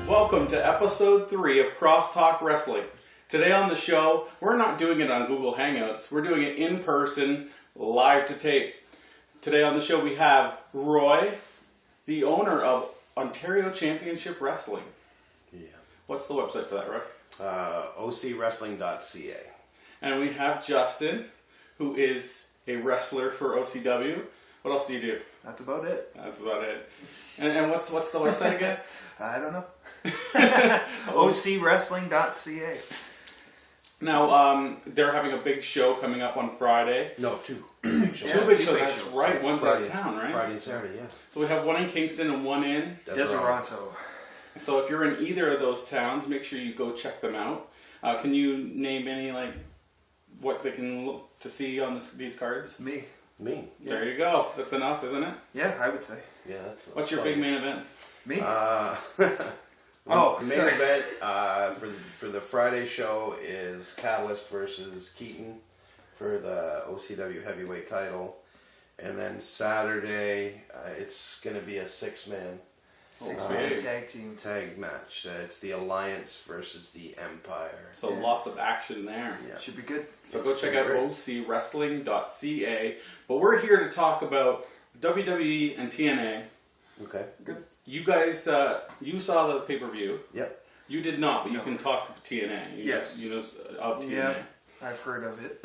Welcome to episode 3 of Crosstalk Wrestling. Today on the show, we're not doing it on Google Hangouts. We're doing it in person, live to tape. Today on the show we have Roy, the owner of Ontario Championship Wrestling. Yeah. What's the website for that, Roy? OCWrestling.ca. And we have Justin, who is a wrestler for OCW. What else do you do? That's about it. That's about it. And what's the website again? I don't know. OCWrestling.ca. Now, they're having a big show coming up on Friday. No, two big shows. Two big shows, that's right. One's out of town, right? Friday and Saturday, yeah. So we have one in Kingston and one in Deserato. So if you're in either of those towns, make sure you go check them out. Can you name any, what they can look to see on these cards? Me. There you go. That's enough, isn't it? Yeah, I would say. Yeah. What's your big main event? Me? Main event for the Friday show is Catalyst versus Keaton for the OCW heavyweight title. And then Saturday, it's going to be a six-man tag team. tag match. It's the Alliance versus the Empire. So lots of action there. Yeah. Should be good. So go check out OCWrestling.ca. But we're here to talk about WWE and TNA. Okay. Good. You guys, you saw the pay-per-view. Yep. You did not, but you can talk to TNA. Yes. You know of TNA. Yeah, I've heard of it.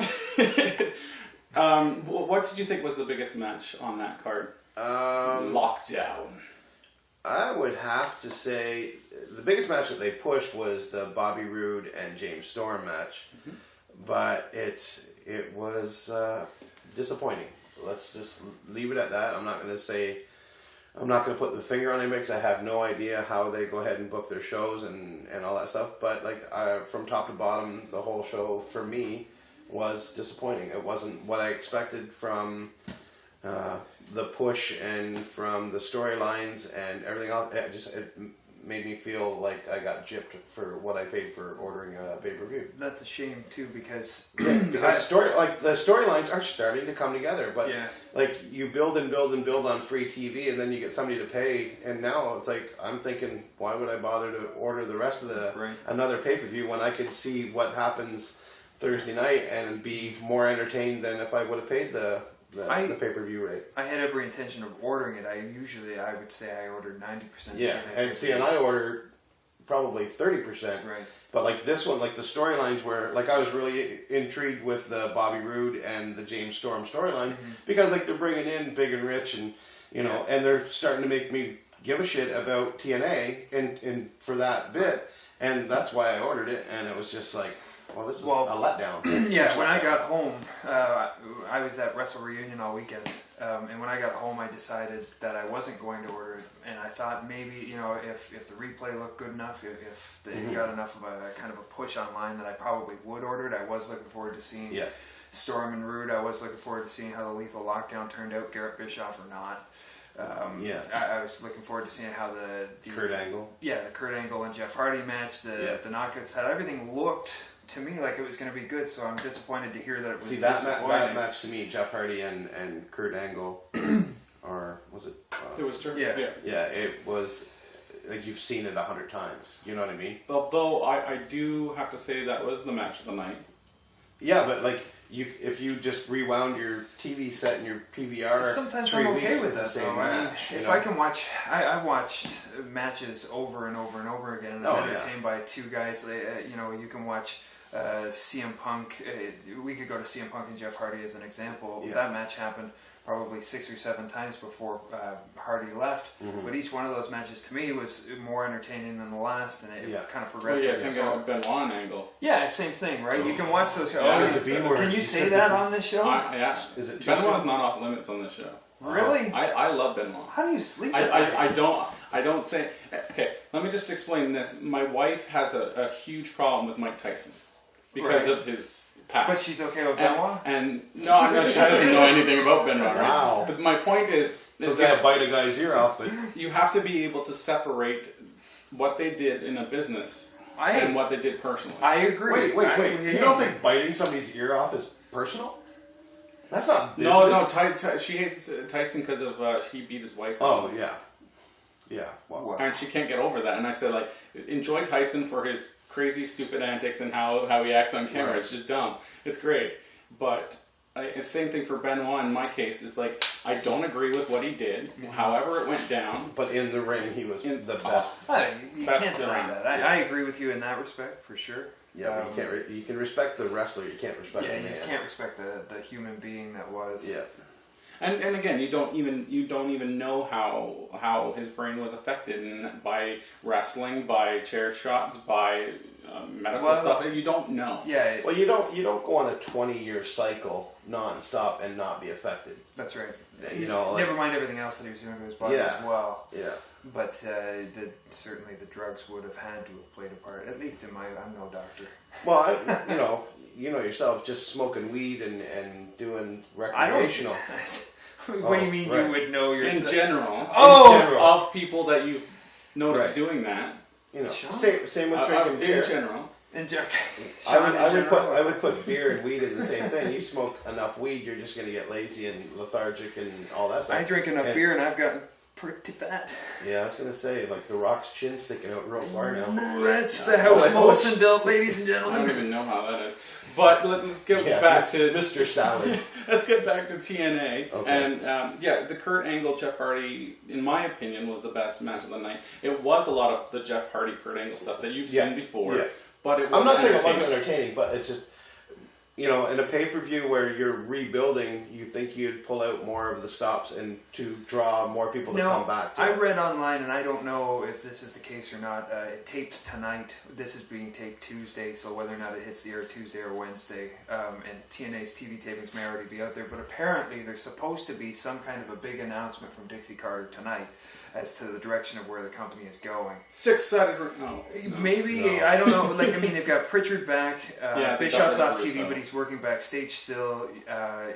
What did you think was the biggest match on that card? Lockdown. I would have to say the biggest match that they pushed was the Bobby Roode and James Storm match, but it was disappointing. Let's just leave it at that. I'm not going to put the finger on anybody because I have no idea how they go ahead and book their shows and all that stuff. But from top to bottom, the whole show for me was disappointing. It wasn't what I expected from the push and from the storylines and everything else. It made me feel like I got gypped for what I paid for ordering a pay-per-view. That's a shame too because the storylines are starting to come together, but you build and build and build on free TV, and then you get somebody to pay, and now it's like I'm thinking, why would I bother to order the rest of another pay-per-view when I could see what happens Thursday night and be more entertained than if I would have paid the pay-per-view rate. I had every intention of ordering it. I would say I ordered 90%. Yeah, and I ordered probably 30%. Right. But this one, the storylines were, I was really intrigued with the Bobby Roode and the James Storm storyline because they're bringing in Big and Rich and, and they're starting to make me give a shit about TNA and for that bit. And that's why I ordered it. And it was just well, this is a letdown. Yeah, when I got home, I was at Wrestle Reunion all weekend, and when I got home, I decided that I wasn't going to order it, and I thought maybe, if the replay looked good enough, if it got enough of a kind of a push online, that I probably would order it. I was looking forward to seeing Storm and Rude. I was looking forward to seeing how the Lethal Lockdown turned out, Garrett Bischoff or not. I was looking forward to seeing how the Kurt Angle. Yeah, the Kurt Angle and Jeff Hardy match, the knockouts, how everything looked to me like it was going to be good, so I'm disappointed to hear that it was disappointing. That match to me, Jeff Hardy and Kurt Angle, or was it? It was true. Yeah, it was you've seen it 100 times. You know what I mean? Although I do have to say that was the match of the night. Yeah, but if you just rewound your TV set and your PVR, sometimes I'm okay with that. Same match, if I can watch, I've watched matches over and over and over again, and I'm entertained by two guys. You can watch CM Punk. We could go to CM Punk and Jeff Hardy as an example. Yeah. That match happened probably 6 or 7 times before Hardy left. But each one of those matches to me was more entertaining than the last, and it kind of progressed. Well, same thing with Benoit Angle. Yeah, same thing, right? You can watch those shows. Can you say that on this show? Is it Benoit's not off limits on this show. Really? I love Benoit. How do you sleep? I don't say. Okay, let me just explain this. My wife has a huge problem with Mike Tyson because of his past. But she's okay with Benoit? And no, I'm not. She doesn't know anything about Benoit. Right? Wow. But my point is that bite a guy's ear off. But you have to be able to separate what they did in a business and what they did personally. I agree. Wait. You don't think biting somebody's ear off is personal? That's not business. No. She hates Tyson because of he beat his wife. Oh yeah. Yeah. Well, and she can't get over that. And I said, like, enjoy Tyson for his crazy, stupid antics and how he acts on camera. Right. It's just dumb. It's great. But it's same thing for Benoit in my case. Is like, I don't agree with what he did. However it went down. but in the ring, he was the best. You Best can't deny around. that. I agree with you in that respect, for sure. Yeah, but you can respect the wrestler. You can't respect the you man. just can't respect the human being that was. Yeah. And again, you don't even know how his brain was affected by wrestling, by chair shots, by medical stuff. You don't know. Yeah. Well, you don't go on a 20-year cycle nonstop and not be affected. That's right. You know, like, never mind everything else that he was doing to his body as well. Yeah. But certainly the drugs would have had to have played a part. At least in I'm no doctor. Well, you know yourself, just smoking weed and doing recreational. What do you mean right. you would know yourself? In general. Oh! In general, of people that you've noticed Right. doing that. You know, Sean? same with drinking beer. In general. I would put beer and weed in the same thing. You smoke enough weed, you're just going to get lazy and lethargic and all that stuff. I drink enough beer and I've gotten pretty fat. Yeah, I was going to say, like the Rock's chin sticking out real far now. That's the house Molson built, ladies and I don't gentlemen. even know how that is. But let's get Yeah, back to Mr. Salad. let's get back to TNA. Okay. And the Kurt Angle Jeff Hardy, in my opinion, was the best match of the night. It was a lot of the Jeff Hardy Kurt Angle stuff that you've seen before. Yeah. But it was I'm not saying it wasn't entertaining, but it's just, you know, in a pay-per-view where you're rebuilding, you think you'd pull out more of the stops and to draw more people to come back to I it. read online, and I don't know if this is the case or not. It tapes tonight. This is being taped Tuesday, so whether or not it hits the air Tuesday or Wednesday, and TNA's TV tapings may already be out there, but apparently there's supposed to be some kind of a big announcement from Dixie Carter tonight as to the direction of where the company is going. Six-sided... No. Maybe, No. I don't know. Like, I mean, they've got Pritchard back. Yeah, Bischoff's Dr. off TV, Russo. but he's working backstage still.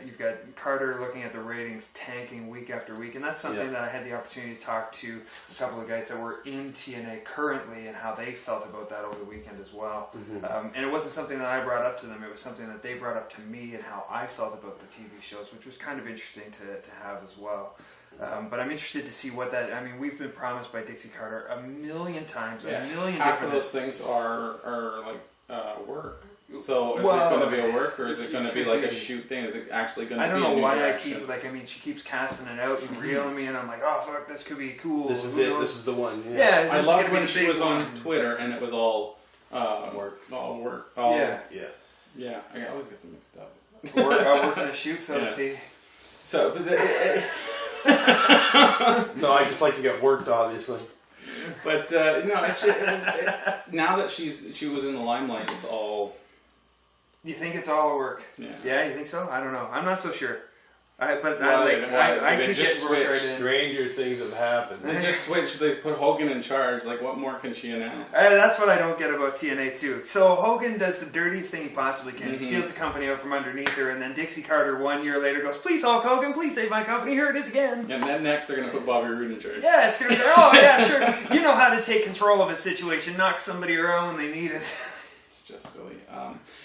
You've got Carter looking at the ratings tanking week after week, and that's something that I had the opportunity to talk to a couple of guys that were in TNA currently and how they felt about that over the weekend as well. Mm-hmm. And it wasn't something that I brought up to them. It was something that they brought up to me and how I felt about the TV shows, which was kind of interesting to have as well. But I'm interested to see what that... I mean, we've been promised by Dixie Carter a million times, a million half of different... those things are like work. So is it going to be a work, or is it going to be like a shoot thing? Is it actually going to be I a don't know new why direction? I keep... Like, I mean, she keeps casting it out and reeling me, and I'm like, oh, fuck, this could be cool. This is Who it. knows? This is the one. Yeah, I this loved could be when the she big was on one. Twitter and it was all Work. all work. All, Yeah. Yeah. I always get them mixed up. Work in a shoot, so Yeah. to see. So No, I just like to get worked, obviously. but no, now that she was in the limelight, it's all You think it's all work? yeah. You think so? I don't know. I'm not so sure. I Why could they get just work right switched. in. Stranger things have happened. They just switched. They put Hogan in charge. Like, what more can she announce? That's what I don't get about TNA too. So Hogan does the dirtiest thing he possibly can. He steals the company out from underneath her, and then Dixie Carter 1 year later goes, "Please, Hulk Hogan, please save my company. Here it is again." And then next they're gonna put Bobby Roode in charge. Yeah, it's gonna be. Oh yeah, sure. You know how to take control of a situation, knock somebody around when they need it. It's just silly.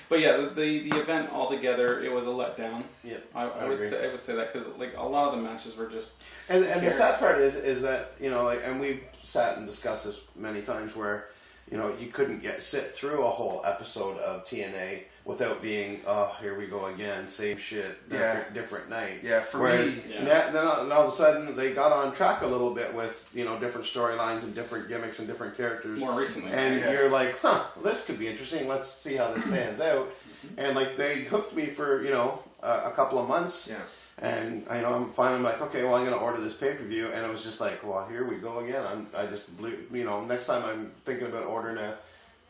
But yeah, the event altogether, it was a letdown. Yeah, I would agree. say that because like a lot of the matches were just. And the sad part is that, you know, like, and we've sat and discussed this many times where, you know, you couldn't sit through a whole episode of TNA without being, oh, here we go again, same shit, different night. Yeah, for Whereas me. then all of a sudden they got on track a little bit with, you know, different storylines and different gimmicks and different characters. More recently. And yeah. you're like, huh, this could be interesting. Let's see how this pans out. And like they hooked me for, you know, a couple of months. Yeah. And you know, I'm finally like, okay, well, I'm going to order this pay-per-view, and it was just like, well, here we go again. I just blew, you know, next time I'm thinking about ordering a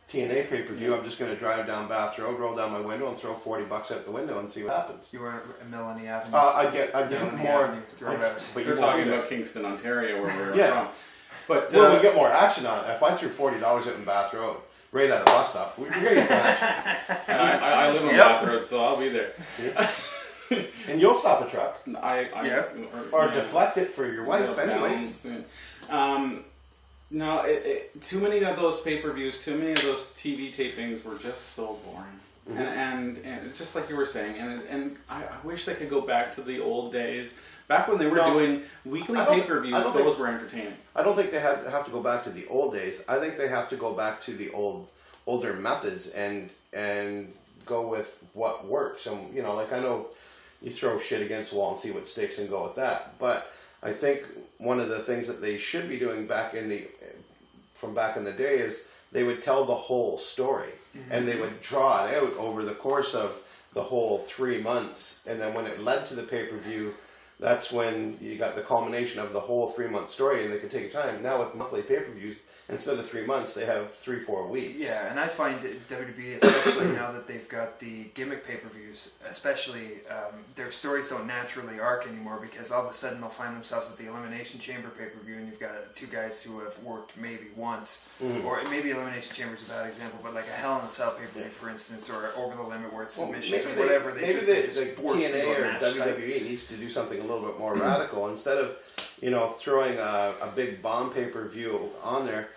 TNA pay-per-view, I'm just going to drive down Bath Road, roll down my window, and throw $40 out the window and see what happens. You were at Melanie Avenue. I get Melanie more. Avenue, throw it out. But You're you talking won't about Kingston, Ontario, where we're Yeah. from. But well, we get more action on it. If I threw $40 out in Bath Road, right at a bus stop, we're going to get some action. and I live on Yep. Bath Road, so I'll be there. And you'll stop a truck. Or yeah. deflect it for your wife, Little anyways. balance, no, too many of those pay-per-views, too many of those TV tapings were just so boring. and just like you were saying, and I wish they could go back to the old days, back when they were doing weekly pay-per-views. Those were entertaining. I don't think they have to go back to the old days. I think they have to go back to the older methods and go with what works. And like, I know you throw shit against the wall and see what sticks and go with that, but I think one of the things that they should be doing from back in the day is they would tell the whole story, and they would draw it out over the course of the whole 3 months, and then when it led to the pay-per-view, that's when you got the culmination of the whole 3-month story, and they could take time. Now with monthly pay-per-views, instead of 3 months, they have 3-4 weeks. Yeah, and I find WWE, especially now that they've got the gimmick pay-per-views, especially their stories don't naturally arc anymore, because all of a sudden they'll find themselves at the Elimination Chamber pay-per-view, and you've got two guys who have worked maybe once, or maybe Elimination Chamber is a bad example, but like a Hell in a Cell pay-per-view, for instance, or Over the Limit where it's submissions or whatever. Maybe TNA or WWE needs to do something a little bit more radical. Instead of throwing a big bomb pay-per-view on there,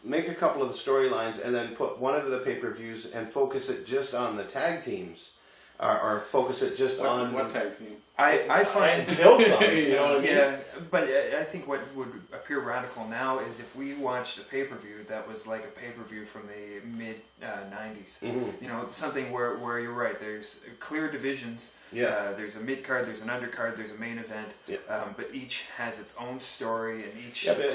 make a couple of the storylines and then put one of the pay-per-views and focus it just on the tag teams, or focus it just on what tag team. I find build something. You know what I mean? Yeah, but I think what would appear radical now is if we watched a pay-per-view that was like a pay-per-view from the mid '90s. Something where you're right. There's clear divisions. Yeah. There's a mid-card, there's an undercard, there's a main event, but each has its own story, and each here's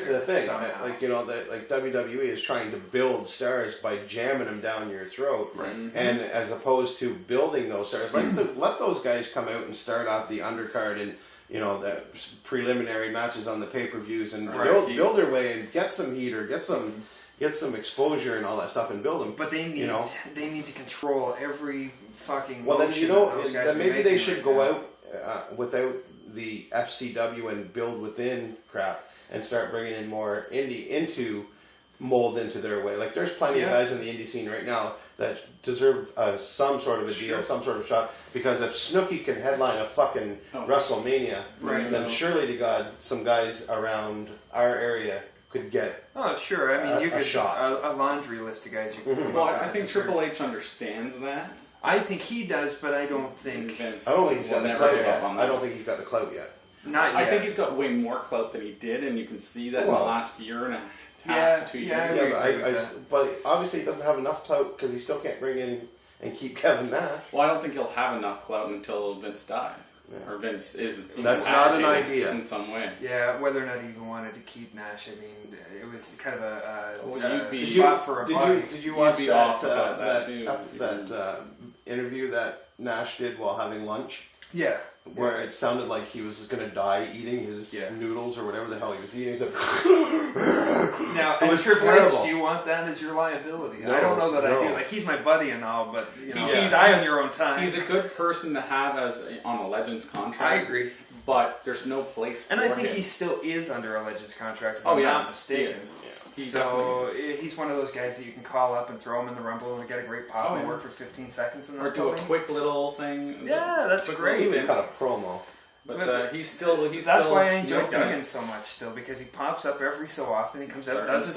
the thing, somehow. WWE is trying to build stars by jamming them down your throat, right. And as opposed to building those stars, let those guys come out and start off the undercard and the preliminary matches on the pay-per-views and build their way and get some heat or get some exposure and all that stuff and build them. But they need to control every fucking well, then those guys then maybe they should go out without the FCW and build within crap and start bringing in more indie mold into their way. Like there's plenty of guys in the indie scene right now that deserve some sort of a deal, some sort of shot. Because if Snooki can headline a fucking WrestleMania, then surely to God, some guys around our area could get. Oh, sure. I mean, you could shot. a laundry list of guys you could. Well, I think Triple H understands that. I think he does, but I don't think. I don't think he's got the clout yet. I don't think he's got the clout yet. Not yet. I think he's got way more clout than he did, and you can see that in the last year and a half to 2 years. But obviously he doesn't have enough clout because he still can't bring in and keep Kevin Nash. Well, I don't think he'll have enough clout until Vince dies. Or Vince is That's not an idea. In some way. Yeah, whether or not he even wanted to keep Nash, I mean, it was kind of a spot for a Did you watch that too. Interview that Nash did while having lunch? Yeah. Where it sounded like he was going to die eating his noodles or whatever the hell he was eating. Now, as Triple H, do you want that as your liability? No, I don't know that no. I do. Like, he's my buddy and all, but He's die on your own time. He's a good person to have on a Legends contract. I agree. But there's no place for him. And I think he still is under a Legends contract, if I'm not mistaken. So he's one of those guys that you can call up and throw him in the Rumble and get a great pop and work for 15 seconds. And or do a quick little thing. Yeah, that's great. He even cut a promo. But he's still. That's why I enjoy Duggan so much still, because he pops up every so often. He comes out, does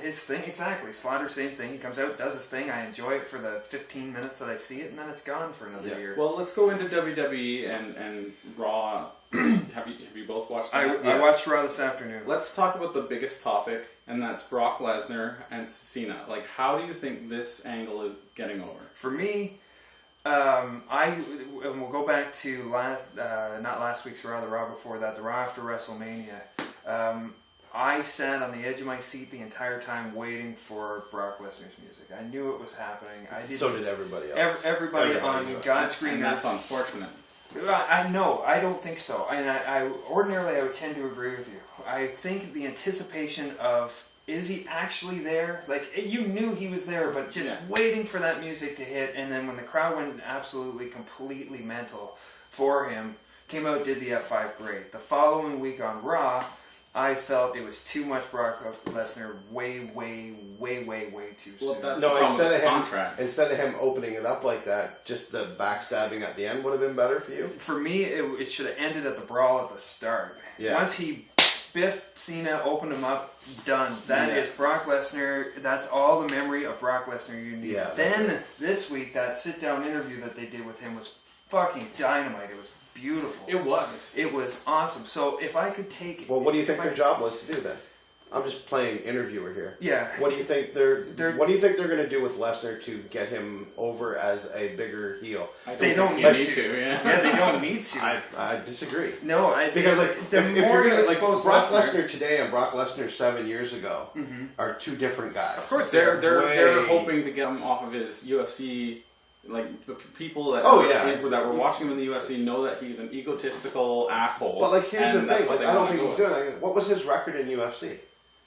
his thing. Exactly. Slaughter, same thing. He comes out, does his thing. I enjoy it for the 15 minutes that I see it, and then it's gone for another year. Well, let's go into WWE and Raw. Have you both watched that? I watched Raw this afternoon. Let's talk about the biggest topic, and that's Brock Lesnar and Cena. Like, how do you think this angle is getting over? For me, we'll go back to not last week's Raw, the Raw before that, the Raw after WrestleMania. I sat on the edge of my seat the entire time waiting for Brock Lesnar's music. I knew it was happening. So did everybody else. Everybody on God's green and earth. that's unfortunate. I know. I don't think so. And I ordinarily I would tend to agree with you. I think the anticipation of, is he actually there? Like, you knew he was there, but just waiting for that music to hit, and then when the crowd went absolutely, completely mental for him, came out, did the F5 great. The following week on Raw, I felt it was too much Brock Lesnar, way too soon. That's no, instead of him opening it up like that, just the backstabbing at the end would have been better for you? For me, it should have ended at the brawl at the start. Yeah. Once he Biff Cena opened him up. Done. That is Brock Lesnar. That's all the memory of Brock Lesnar you need. Yeah, then this week, that sit-down interview that they did with him was fucking dynamite. It was beautiful. It was. It was awesome. So if I could take it... Well, what do you think their job was to do then? I'm just playing interviewer here. Yeah. What do you think they're what do you think they're going to do with Lesnar to get him over as a bigger heel? They don't need to. Yeah, they don't need to. I disagree. No, because like the if more you're you gonna, expose Brock Lesnar today and Brock Lesnar 7 years ago are two different guys. Of course, they're hoping to get him off of his UFC. Like the people that that were watching him in the UFC know that he's an egotistical asshole. But like here's the thing, like I don't think he's doing. doing. Like, what was his record in UFC?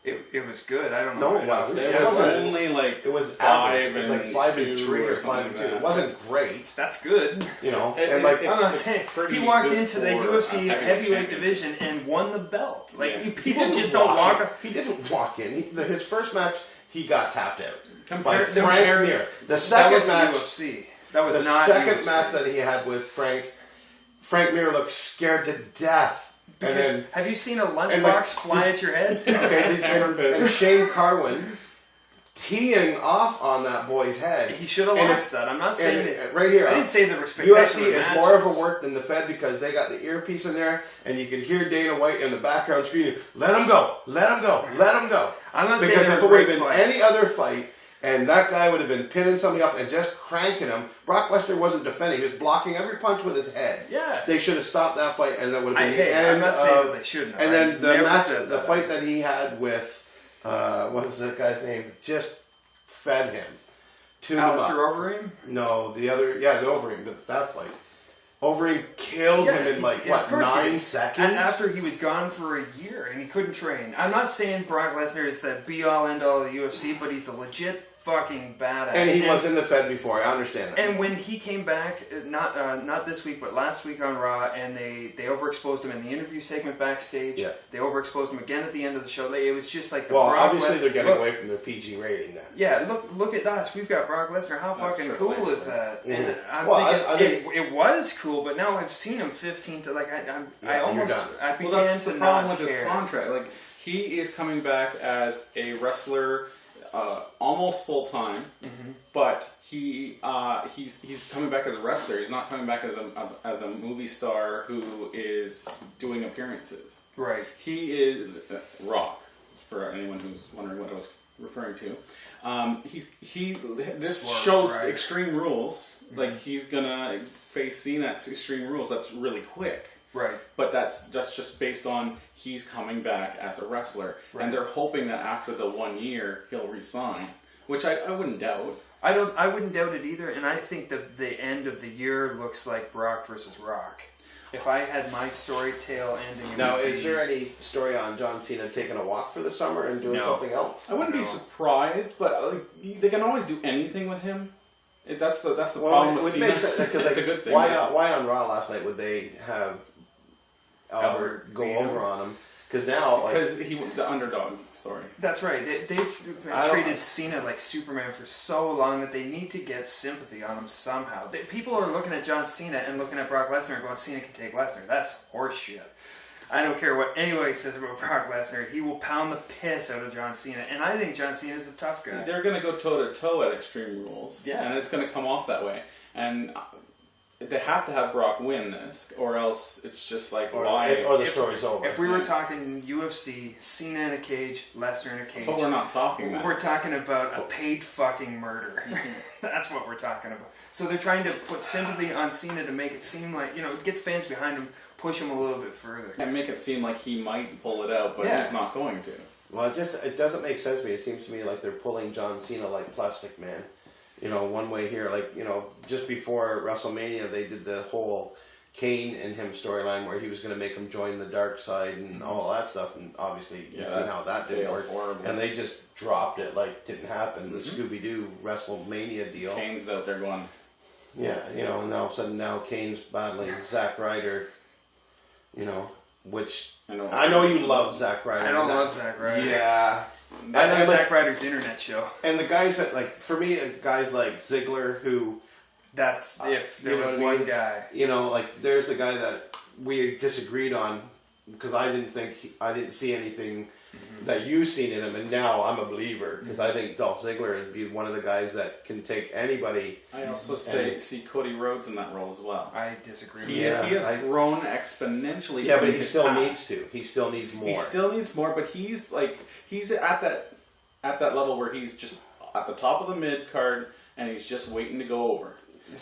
It was good. I don't know. No, it wasn't. It was only like it was 5 average. It was like 5-3 or 5-2. It wasn't great. That's good. You know, I'm not saying he walked into the UFC heavyweight division and won the belt. Like people just don't walk. He didn't walk in. His first match, he got tapped out by Frank Mir. The second match, UFC. That was the not second UFC. match that he had with Frank Mir looked scared to death. And then, have you seen a lunchbox fly at your head? Okay, and Shane Carwin teeing off on that boy's head. He should have lost that. I'm not saying it. Right here. I didn't say there were spectacular UFC is matches. more of a work than the Fed because they got the earpiece in there and you could hear Dana White in the background screaming, let him go, let him go, let him go. I'm not because saying if there it were would great have been fights. any other fight and that guy would have been pinning somebody up and just cranking him, Brock Lesnar wasn't defending. He was blocking every punch with his head. Yeah. They should have stopped that fight and that would have been the end I'm not saying of... that they shouldn't have. And then the match, the fight that he had with, what was that guy's name? Just fed him. Alistair Overeem? No, the other, the Overeem, that fight. Overeem killed him in 9 seconds? And after he was gone for a year and he couldn't train. I'm not saying Brock Lesnar is the be-all, end-all of the UFC, but he's a legit fucking badass. And he was in the Fed before, I understand that. And when he came back, not this week, but last week on Raw, and they overexposed him in the interview segment backstage. Yeah. They overexposed him again at the end of the show. It was just like the Well, Brock obviously they're getting away from their PG rating now. Yeah, look at us. We've got Brock Lesnar. How fucking cool is that? Mm-hmm. And I'm I thinking it was cool, but now I've seen him 15 to I almost I began well, that's to the problem not with care. his contract. Like he is coming back as a wrestler. Almost full time, but he's coming back as a wrestler. He's not coming back as a movie star who is doing appearances. Right. He is Rock. For anyone who's wondering what I was referring to, this shows Extreme Rules. Like he's gonna face Cena at Extreme Rules. That's really quick. Right. But that's just based on he's coming back as a wrestler. Right. And they're hoping that after the 1 year he'll resign, which I wouldn't doubt. I wouldn't doubt it either, and I think the end of the year looks like Brock versus Rock. If I had my story tale ending... Now, is there any story on John Cena taking a walk for the summer and doing something else? I wouldn't be surprised, but they can always do anything with him. That's the problem with Cena. It's a good thing. Why on Raw last night would they have Albert go over on him? Because now... Because the underdog story. That's right. They've treated Cena like Superman for so long that they need to get sympathy on him somehow. People are looking at John Cena and looking at Brock Lesnar and going, Cena can take Lesnar. That's horseshit. I don't care what anybody says about Brock Lesnar. He will pound the piss out of John Cena. And I think John Cena is a tough guy. They're going to go toe-to-toe at Extreme Rules. Yeah. And it's going to come off that way. And... they have to have Brock win this, or else it's just like why. Or the story's over. If we were talking UFC, Cena in a cage, Lesnar in a cage. But we're not talking that. We're talking about a paid fucking murder. That's what we're talking about. So they're trying to put sympathy on Cena to make it seem like, get the fans behind him, push him a little bit further. And make it seem like he might pull it out, but he's not going to. Well, it doesn't make sense to me. It seems to me like they're pulling John Cena like Plastic Man. One way here, just before WrestleMania, they did the whole Kane and him storyline where he was going to make him join the dark side and all that stuff, and obviously you've seen how that didn't work. Horrible. And they just dropped it like didn't happen. The Scooby-Doo WrestleMania deal. Kane's out there going... Yeah, and all of a sudden now Kane's battling Zack Ryder, which... I know you love Zack Ryder. I don't love Zack Ryder. Yeah. I love Zack Ryder's internet show. And the guys that, for me, guys like Ziggler who... That's if there was one guy. There's the guy that we disagreed on because I didn't see anything that you've seen in him, and now I'm a believer because I think Dolph Ziggler would be one of the guys that can take anybody. I also see Cody Rhodes in that role as well. I disagree. He has grown exponentially. Yeah, but he still needs to. He still needs more. He still needs more, but he's at that level where he's just at the top of the mid card, and he's just waiting to go over.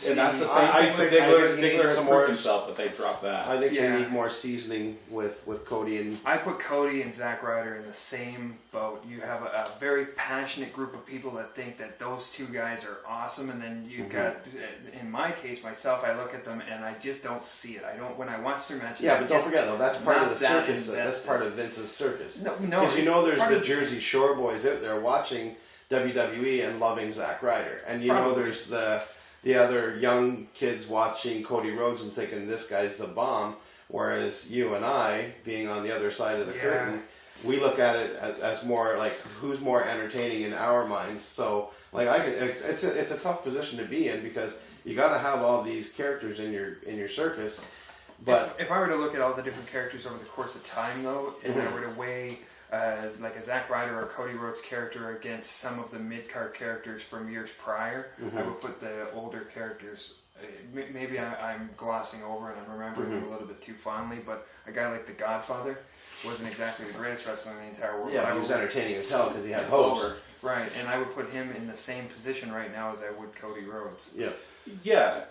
And that's the same thing with Ziggler. Ziggler has proved himself, but they dropped that. I think they need more seasoning with Cody and. I put Cody and Zack Ryder in the same boat. You have a very passionate group of people that think that those two guys are awesome, and then you've got, in my case, myself, I look at them and I just don't see it. I don't when I watch their matches. Yeah, but don't forget though, that's part of the circus. That's part of Vince's circus. No, because there's the Jersey Shore boys out there watching WWE and loving Zack Ryder, and there's the other young kids watching Cody Rhodes and thinking this guy's the bomb, whereas you and I, being on the other side of the curtain, we look at it as more like who's more entertaining in our minds. So like it's a tough position to be in because you got to have all these characters in your circus. But if I were to look at all the different characters over the course of time, though, and I were to weigh like a Zack Ryder or Cody Rhodes character against some of the mid-card characters from years prior, I would put the older characters. Maybe I'm glossing over and I'm remembering them a little bit too fondly, but a guy like The Godfather wasn't exactly the greatest wrestler in the entire world. Yeah, but he was entertaining as hell because he had hosts. Right, and I would put him in the same position right now as I would Cody Rhodes. Yeah,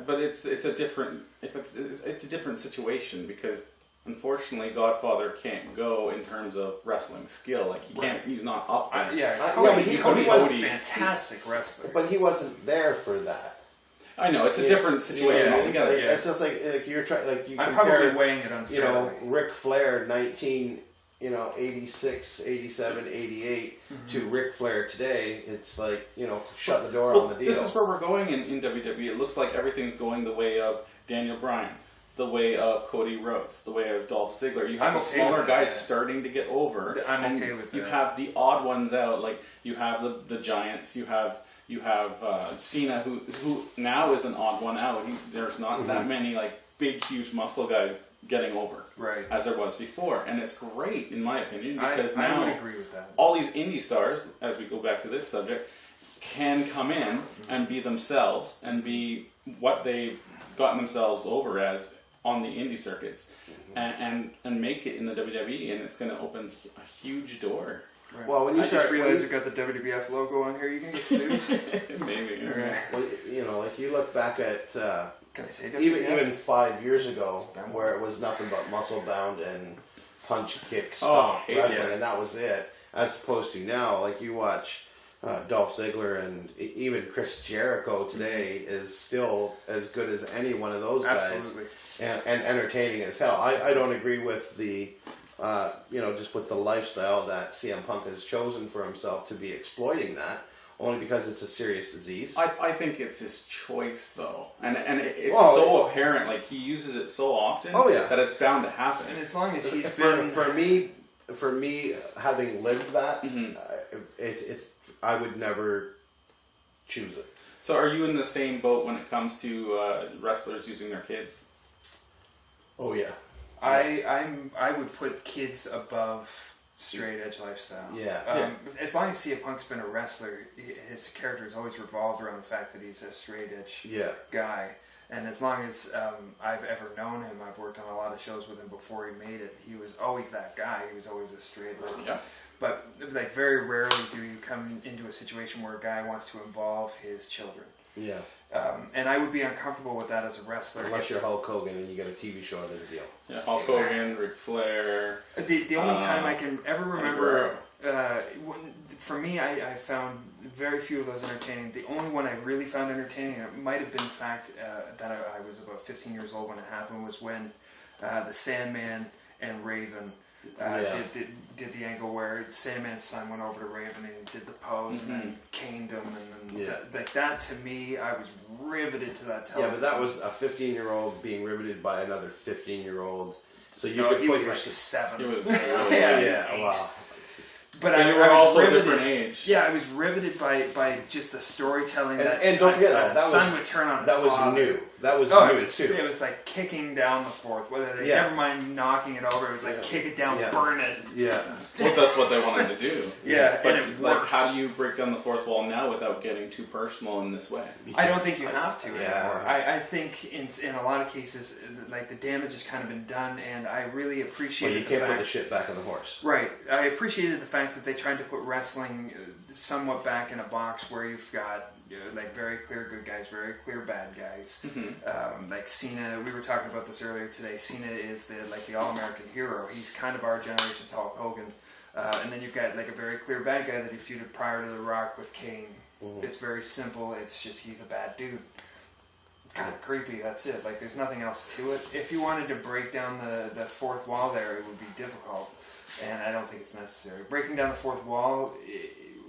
but it's a different situation because unfortunately Godfather can't go in terms of wrestling skill. Like he can't. He's not up there. Cody was a fantastic wrestler, but he wasn't there for that. I know it's a different situation altogether. It's just like you're trying. Like you I'm compare, probably weighing it unfairly. Ric Flair 86, 87, 88 to Ric Flair today. It's like shut the door on the deal. This is where we're going in WWE. It looks like everything's going the way of Daniel Bryan, the way of Cody Rhodes, the way of Dolph Ziggler. You have the smaller guys starting to get over. I'm okay with that. You have the odd ones out, like you have the Giants. You have Cena, who now is an odd one out. There's not that many like big, huge muscle guys getting over, as there was before, and it's great in my opinion because now I would agree with that. All these indie stars, as we go back to this subject, can come in and be themselves and be what they've gotten themselves over as on the indie circuits, and make it in the WWE, and it's going to open a huge door. Right. Well, when you just realize you've got the WWF logo on here, you can get sued. Maybe. Right. Well, like you look back at can I say even 5 years ago, where it was nothing but muscle bound and punch, kick, stomp wrestling, and that was it. As opposed to now, like you watch Dolph Ziggler and even Chris Jericho today is still as good as any one of those guys, and entertaining as hell. I don't agree with the. Just with the lifestyle that CM Punk has chosen for himself to be exploiting that, only because it's a serious disease. I think it's his choice, though, and it's so apparent. Like he uses it so often that it's bound to happen. And as long as he's for me, having lived that, it's I would never choose it. So, are you in the same boat when it comes to wrestlers using their kids? Oh yeah. I would put kids above straight edge lifestyle. Yeah. As long as CM Punk's been a wrestler, his character has always revolved around the fact that he's a straight edge guy. And as long as I've ever known him, I've worked on a lot of shows with him before he made it. He was always that guy. He was always a straight edge. Yeah. But like very rarely do you come into a situation where a guy wants to involve his children. Yeah. And I would be uncomfortable with that as a wrestler. Unless you're Hulk Hogan and you get a TV show out of the deal. Yeah, Hulk Hogan, Ric Flair. The only time I can ever remember, for me, I found very few of those entertaining. The only one I really found entertaining, and it might have been the fact that I was about 15 years old when it happened, was when the Sandman and Raven did the angle where Sandman's son went over to Raven and did the pose and then caned him, and like that to me, I was riveted to that television. Yeah, but that was a 15-year-old being riveted by another 15-year-old. So he was like 7. He was wow. But you were also a different age. Yeah, I was riveted by just the storytelling. And don't forget that son would turn on his father. That was new. that was Oh, new too. it was like kicking down the fourth. Whether Yeah. never mind knocking it over, it was like kick it down, Yeah. burn it. Yeah. Well, that's what they wanted to do. Yeah, But and it like, worked. how do you break down the fourth wall now without getting too personal in this way? I don't think you have to Yeah. anymore. I think in a lot of cases, like the damage has kind of been done, and I really Well, appreciated you can't the put fact. the shit back on the horse. Right. I appreciated the fact that they tried to put wrestling somewhat back in a box where you've got like very clear good guys, very clear bad guys. Like Cena, we were talking about this earlier today. Cena is the all-American hero. He's kind of our generation's Hulk Hogan. And then you've got like a very clear bad guy that he feuded prior to The Rock with Kane. It's very simple. It's just he's a bad dude. Kind of creepy. That's it. Like there's nothing else to it. If you wanted to break down the fourth wall there, it would be difficult, and I don't think it's necessary. Breaking down the fourth wall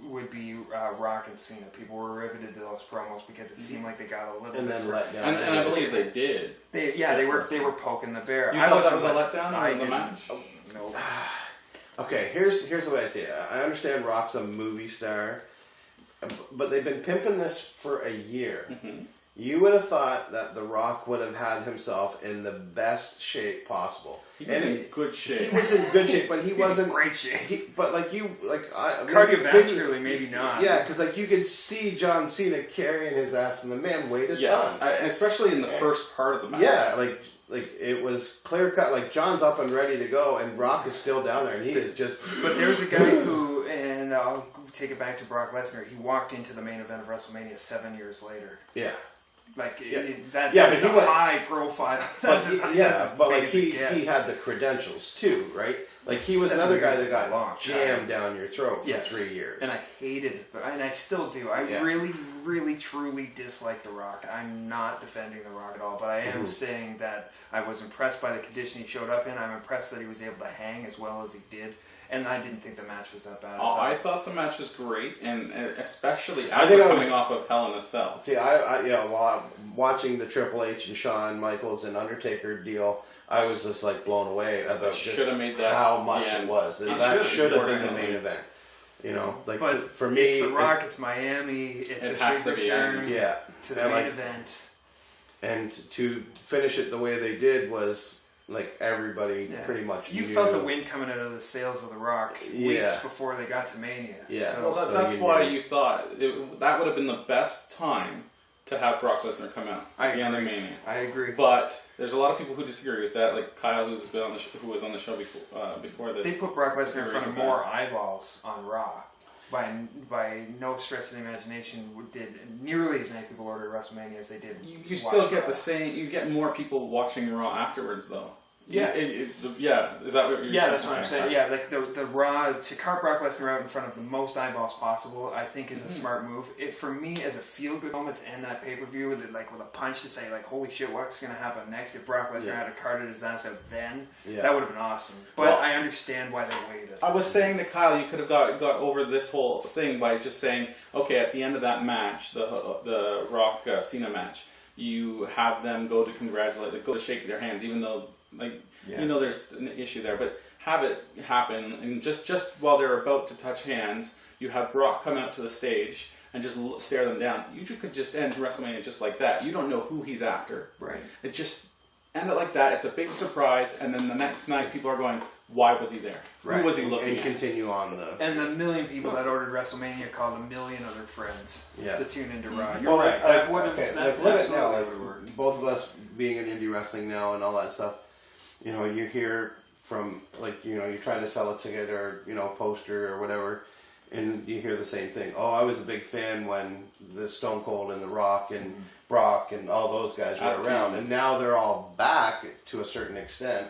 would be Rock and Cena. People were riveted to those promos because it seemed like they got a little And bit then let down. And I believe they did. They were poking the bear. You I thought that was wasn't a letdown I in the didn't. match? Oh, no. Okay, here's the way I see it. I understand Rock's a movie star, but they've been pimping this for a year. You would have thought that The Rock would have had himself in the best shape possible. He was in good shape. He was in good shape, but he wasn't in great shape. But Cardiovascularly, maybe not. Yeah, because like you could see John Cena carrying his ass, and the man weighed a ton. Especially in the first part of the match. Yeah, like it was clear cut. Like John's up and ready to go, and Rock is still down there, and he is just. But there's a guy who, and I'll take it back to Brock Lesnar. He walked into the main event of WrestleMania 7 years later. Yeah. Like Yeah. that Yeah, is but a he was- high profile. But like he he had the credentials too, right? Like he was 7 another guy years that is got a long jammed time. down your throat for Yes. 3 years. And I hated it, and I still do. I really, really, truly dislike The Rock. I'm not defending The Rock at all, but I am saying that I was impressed by the condition he showed up in. I'm impressed that he was able to hang as well as he did. And I didn't think the match was that bad. I thought the match was great, and especially I after think I coming was- off of Hell in a Cell. See, while I'm watching the Triple H and Shawn Michaels and Undertaker deal, I was just like blown away about just Should have made that how much the it end. was. It That should have been the definitely. main event. You know, like But for me, it's The Rock, it's Miami, it's It his has big to be, return yeah, to the And, main like, event. and to finish it the way they did was like everybody Yeah. pretty much You knew. felt the wind coming out of the sails of The Rock weeks Yeah. before they got to Mania. Yeah. So, Well, So that's you why knew. you thought that would have been the best time to have Brock Lesnar come out I at the end of agree. Mania. I agree. But there's a lot of people who disagree with that, like Kyle, who was on the show before this. They put Brock Lesnar in Disagrees front of with more that. eyeballs on Raw. By no stretch of the imagination did nearly as many people order WrestleMania as they did. You still watch get Raw. the same. You get more people watching Raw afterwards, though. Yeah. Yeah. Is that what you're Yeah, saying? that's what I'm Okay, saying. sorry. Yeah, like the Raw, to cart Brock Lesnar out in front of the most eyeballs possible, I think is a smart move. It for me as a feel good moment to end that pay per view with a punch to say like, holy shit, what's going to happen next if Brock Lesnar had carted his ass out then? Yeah. That would have been awesome. But Well, I understand why they waited. I was saying to Kyle, you could have got over this whole thing by just saying, okay, at the end of that match, the Rock Cena match, you have them go to shake their hands, even though there's an issue there, but have it happen, and just while they're about to touch hands, you have Brock come out to the stage and just stare them down. You could just end WrestleMania just like that. You don't know who he's after. Right. It just end it like that. It's a big surprise, and then the next night people are going, why was he there? Right. Who was he looking and at? continue on the. And the million people that ordered WrestleMania called a million other friends to tune into Raw. You're Well, right. That would have. That look at now, absolutely like would have worked. both of us being in indie wrestling now and all that stuff. You know, you hear from you're trying to sell a ticket or poster or whatever, and you hear the same thing. Oh, I was a big fan when the Stone Cold and the Rock and Brock and all those guys were around, and now they're all back to a certain extent,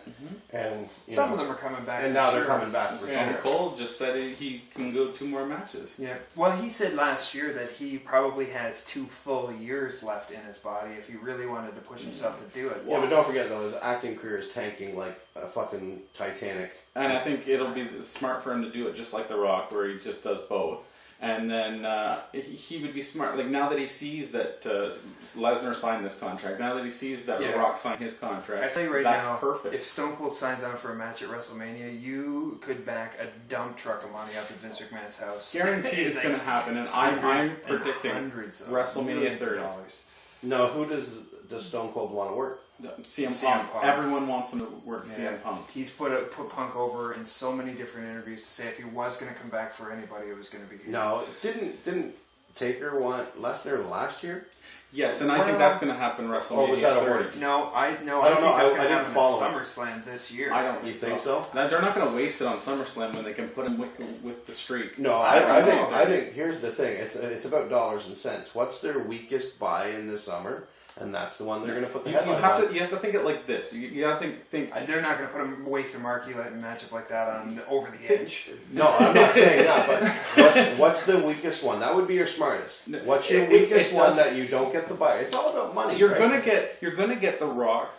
and Some of them are coming back. and for now they're sure. coming back for Stone sure. Cold just said he can go 2 more matches. Yeah. Well, he said last year that he probably has 2 full years left in his body if he really wanted to push himself to do it. Yeah, but don't forget though, his acting career is tanking like a fucking Titanic. And I think it'll be smart for him to do it just like The Rock, where he just does both. And then he would be smart. Like now that he sees that Lesnar signed this contract, now that he sees that The Rock signed his contract, I tell you right that's now, perfect. if Stone Cold signs on for a match at WrestleMania, you could back a dump truck of money up at Vince McMahon's house. Guaranteed it's Like going to happen. And I'm hundreds and predicting hundreds of WrestleMania millions of 30. dollars. No, who does Stone Cold want to work? CM Punk. Everyone wants him to work CM Punk. He's put Punk over in so many different interviews to say if he was going to come back for anybody, it was going to be him. No, didn't Taker want Lesnar last year? Yes, and I think that's going to happen WrestleMania. Or was that a 30. No, I don't think know. that's I going to didn't happen follow at SummerSlam this year. I don't You think so? They're not going to waste it on SummerSlam when they can put him with the streak. No, I think here's the thing. It's about dollars and cents. What's their weakest buy in the summer? And that's the one they're going to put the headline on. You have to think it like this. You got to think. They're not going to waste a marquee matchup like that on over the edge. No, I'm not saying that. But what's the weakest one? That would be your smartest. What's your weakest one that you don't get the buy? It's all about money. You're gonna get The Rock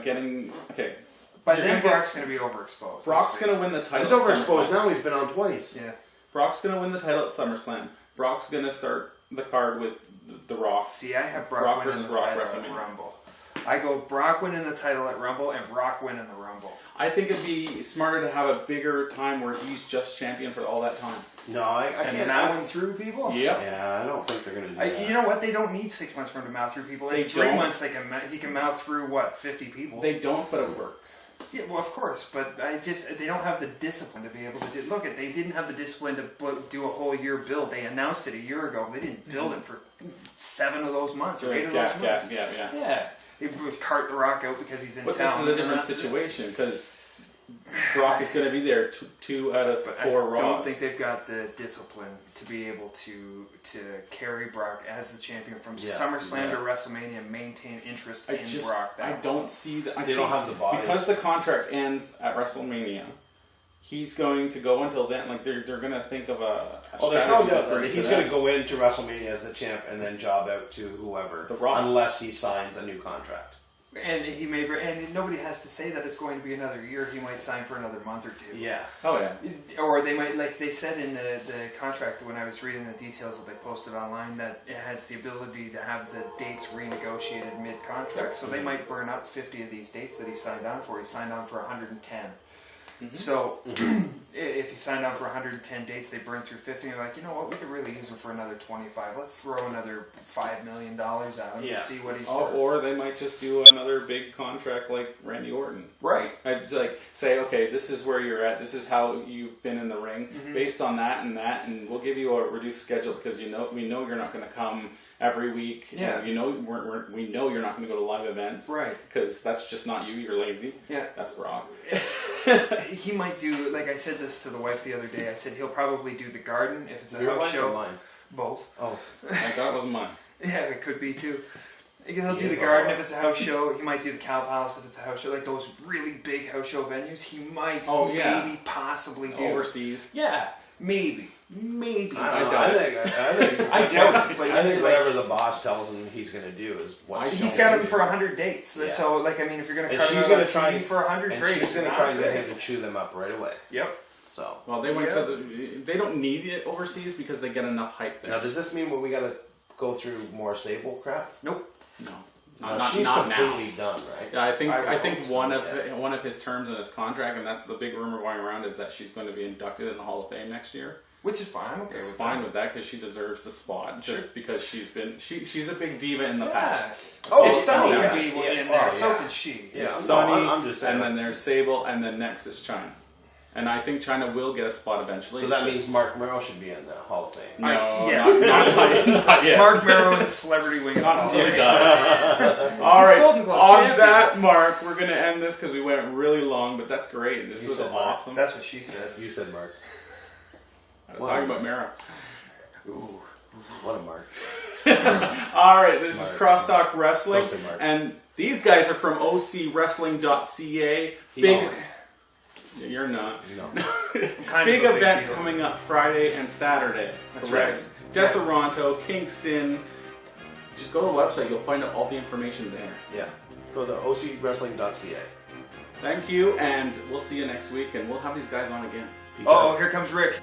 getting okay. By then, Brock's going to be overexposed. Brock's going to win the title. He's overexposed now. He's been on twice. Yeah. Brock's going to win the title at SummerSlam. Brock's going to start the card with The Rock. See, I have Brock winning the title at Rumble. I go Brock winning the title at Rumble and Rock winning the Rumble. I think it'd be smarter to have a bigger time where he's just champion for all that time. No, I can't. And mouthing through people? Yep. Yeah, I don't think they're going to do that. You know what? They don't need 6 months for him to mouth through people. In 3 months, he can mouth through, 50 people? They don't, but it works. Yeah, well, of course, but they don't have the discipline to be able to do. Look, they didn't have the discipline to do a whole year build. They announced it a year ago. They didn't build it for 7 of those months or 8 of those months. Yeah. They would cart The Rock out because he's in town. But this is a different situation because Brock is going to be there 2 out of 4 Raws. I don't think they've got the discipline to be able to carry Brock as the champion from SummerSlam to WrestleMania and maintain interest in Brock. I don't see that. They don't have the bodies. Because the contract ends at WrestleMania. He's going to go until then. Like they're going to think of a there's no doubt that he's going to go into WrestleMania as the champ and then job out to whoever, unless he signs a new contract. And he may, and nobody has to say that it's going to be another year. He might sign for another month or 2. Yeah. Oh yeah. Or they might, like they said in the contract when I was reading the details that they posted online, that it has the ability to have the dates renegotiated mid-contract. So they might burn up 50 of these dates that he signed on for. He signed on for 110. Mm-hmm. So if he signed on for 110 dates, they burn through 50. And they're like, you know what, we could really use him for another 25. Let's throw another $5 million at him and see what he's worth. Or they might just do another big contract like Randy Orton. Right. I'd like say, okay, this is where you're at. This is how you've been in the ring. Mm-hmm. Based on that, and we'll give you a reduced schedule because we know you're not going to come every week. Yeah. We know you're not going to go to live events. Right. Because that's just not you. You're lazy. Yeah. That's Brock. He might do, like I said this to the wife the other day, I said he'll probably do the Garden if it's a house show. Mine? Both. Oh. That wasn't mine. Yeah, it could be too. He'll do the Garden if it's a house show. He might do the Cow Palace if it's a house show. Like those really big house show venues, he might maybe possibly do. Overseas. Yeah, maybe. I doubt it. But I think whatever the boss tells him he's going to do is what he's got him for 100 dates. Yeah. So, like, I mean, if you're going to cut him out for 100, great. She's going to try and get him to chew them up right away. Yep. So, well, they went to they don't need it overseas because they get enough hype there. Now, does this mean we got to go through more Sable crap? Nope. No. She's completely done, right? Yeah, I think one of his terms in his contract, and that's the big rumor going around, is that she's going to be inducted in the Hall of Fame next year. Which is fine. I'm okay with that. It's fine with that because she deserves the spot just because she's a big diva in the past. If Sunny can be in there, so can she. Yeah, Sunny, I'm just saying. And then there's Sable, and then next is China. And I think China will get a spot eventually. So that means Mark Merrill should be in the Hall of Fame. No, yes. not yet. Mark Merrill in the Celebrity Wing. Not until he does. All right, on that mark, we're going to end this because we went really long, but that's great. This was awesome. That's what she said. You said Mark. I was talking about Mara. Ooh, what a mark. All right, this is Crosstalk Wrestling. Don't say Mark. And these guys are from ocwrestling.ca. Big. You're not. No. Big events coming up Friday and Saturday. That's right. Deseronto, Kingston. Just go to the website. You'll find out all the information there. Yeah. Go to ocwrestling.ca. Thank you, and we'll see you next week, and we'll have these guys on again. Peace out. Here comes Rick.